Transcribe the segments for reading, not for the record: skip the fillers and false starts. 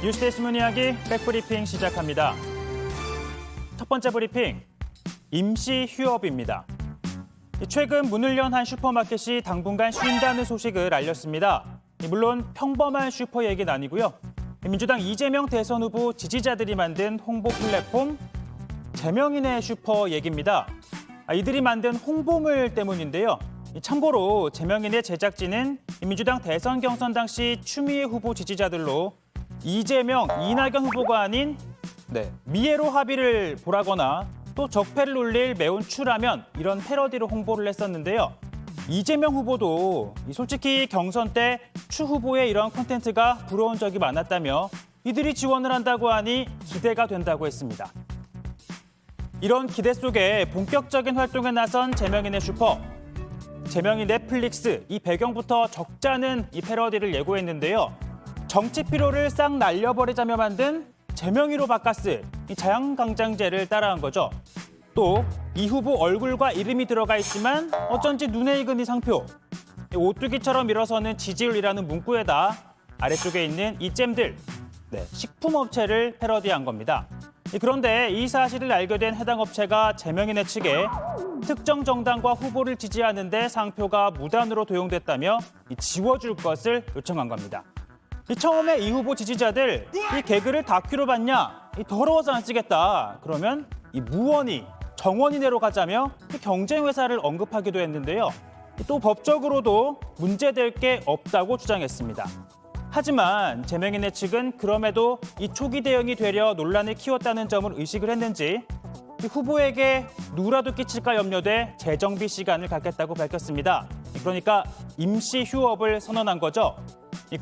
뉴스데이 숨은 이야기 백브리핑 시작합니다. 첫 번째 브리핑, 임시 휴업입니다. 최근 문을 연 한 슈퍼마켓이 당분간 쉰다는 소식을 알렸습니다. 물론 평범한 슈퍼 얘기는 아니고요. 민주당 이재명 대선 후보 지지자들이 만든 홍보 플랫폼 제명인의 슈퍼 얘기입니다. 이들이 만든 홍보물 때문인데요. 참고로 제명인의 제작진은 민주당 대선 경선 당시 추미애 후보 지지자들로 이재명, 이낙연 후보가 아닌 미애로 합의를 보라거나 또 적폐를 울릴 매운 추라면 이런 패러디로 홍보를 했었는데요. 이재명 후보도 솔직히 경선 때 추 후보의 이런 콘텐츠가 부러운 적이 많았다며 이들이 지원을 한다고 하니 기대가 된다고 했습니다. 이런 기대 속에 본격적인 활동에 나선 제명인의 슈퍼. 제명인 넷플릭스, 이 배경부터 적잖은 이 패러디를 예고했는데요. 정치 피로를 싹 날려버리자며 만든 제명이로 바카스, 이 자양강장제를 따라한 거죠. 또 이 후보 얼굴과 이름이 들어가 있지만 어쩐지 눈에 익은 이 상표. 오뚜기처럼 일어서는 지지율이라는 문구에다 아래쪽에 있는 이 잼들, 식품업체를 패러디한 겁니다. 그런데 이 사실을 알게 된 해당 업체가 제명인의 측에 특정 정당과 후보를 지지하는데 상표가 무단으로 도용됐다며 지워줄 것을 요청한 겁니다. 처음에 이 후보 지지자들 이 개그를 다큐로 봤냐? 더러워서 안 쓰겠다. 그러면 이 무원이 정원이내로 가자며 경쟁회사를 언급하기도 했는데요. 또 법적으로도 문제될 게 없다고 주장했습니다. 하지만 제명인의 측은 그럼에도 이 초기 대응이 되려 논란을 키웠다는 점을 의식을 했는지 후보에게 누라도 끼칠까 염려돼 재정비 시간을 갖겠다고 밝혔습니다. 그러니까 임시 휴업을 선언한 거죠.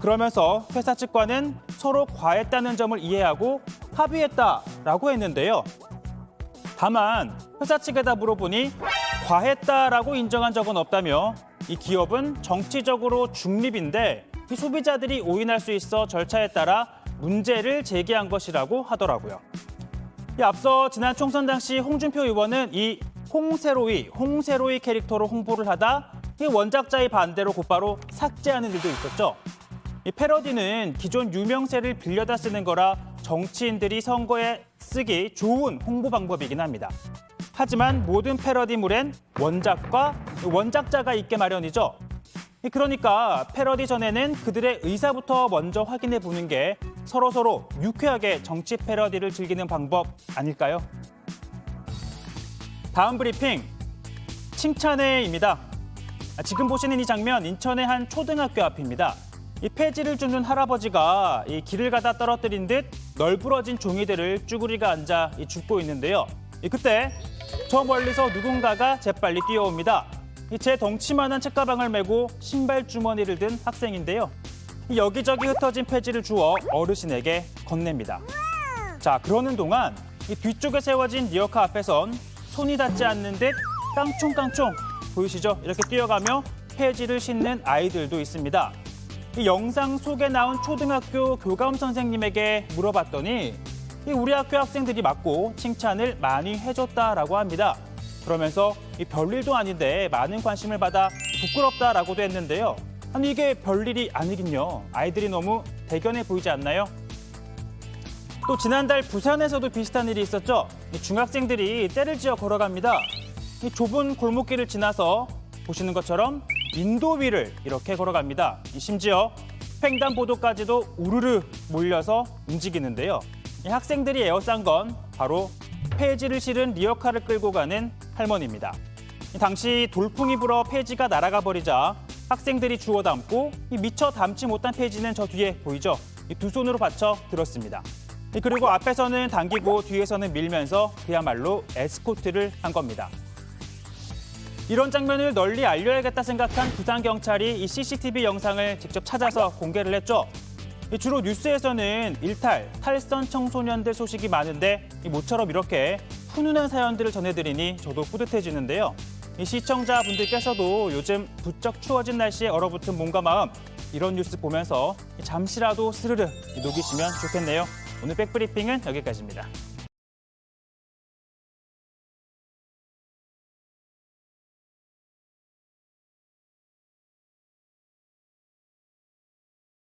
그러면서 회사 측과는 서로 과했다는 점을 이해하고 합의했다라고 했는데요. 다만 회사 측에다 물어보니 과했다라고 인정한 적은 없다며 이 기업은 정치적으로 중립인데 이 소비자들이 오인할 수 있어 절차에 따라 문제를 제기한 것이라고 하더라고요. 앞서 지난 총선 당시 홍준표 의원은 이 홍세로이 캐릭터로 홍보를 하다 이 원작자의 반대로 곧바로 삭제하는 일도 있었죠. 이 패러디는 기존 유명세를 빌려다 쓰는 거라 정치인들이 선거에 쓰기 좋은 홍보 방법이긴 합니다. 하지만 모든 패러디물엔 원작과 원작자가 있게 마련이죠. 그러니까 패러디 전에는 그들의 의사부터 먼저 확인해 보는 게 서로서로 유쾌하게 정치 패러디를 즐기는 방법 아닐까요? 다음 브리핑, 칭찬회입니다. 지금 보시는 이 장면, 인천의 한 초등학교 앞입니다. 이 폐지를 주는 할아버지가 이 길을 가다 떨어뜨린 듯 널브러진 종이들을 쭈구리가 앉아 줍고 있는데요. 그때 저 멀리서 누군가가 재빨리 뛰어옵니다. 제 덩치만한 책가방을 메고 신발 주머니를 든 학생인데요. 여기저기 흩어진 폐지를 주워 어르신에게 건넵니다. 자, 그러는 동안 뒤쪽에 세워진 리어카 앞에선 손이 닿지 않는 듯 깡총깡총 보이시죠? 이렇게 뛰어가며 폐지를 싣는 아이들도 있습니다. 이 영상 속에 나온 초등학교 교감 선생님에게 물어봤더니 우리 학교 학생들이 맞고 칭찬을 많이 해줬다라고 합니다. 그러면서 별일도 아닌데 많은 관심을 받아 부끄럽다라고도 했는데요. 아니 이게 별일이 아니긴요. 아이들이 너무 대견해 보이지 않나요? 또 지난달 부산에서도 비슷한 일이 있었죠. 중학생들이 떼를 지어 걸어갑니다. 이 좁은 골목길을 지나서 보시는 것처럼 인도 위를 이렇게 걸어갑니다. 심지어 횡단보도까지도 우르르 몰려서 움직이는데요. 이 학생들이 에워싼 건 바로 폐지를 실은 리어카를 끌고 가는 할머니입니다. 당시 돌풍이 불어 폐지가 날아가 버리자 학생들이 주워 담고 미처 담지 못한 폐지는 저 뒤에 보이죠? 두 손으로 받쳐 들었습니다. 그리고 앞에서는 당기고 뒤에서는 밀면서 그야말로 에스코트를 한 겁니다. 이런 장면을 널리 알려야겠다 생각한 부산경찰이 이 CCTV 영상을 직접 찾아서 공개를 했죠. 주로 뉴스에서는 일탈, 탈선 청소년들 소식이 많은데 모처럼 이렇게 훈훈한 사연들을 전해드리니 저도 뿌듯해지는데요. 이 시청자분들께서도 요즘 부쩍 추워진 날씨에 얼어붙은 몸과 마음, 이런 뉴스 보면서 잠시라도 스르르 녹이시면 좋겠네요. 오늘 백브리핑은 여기까지입니다.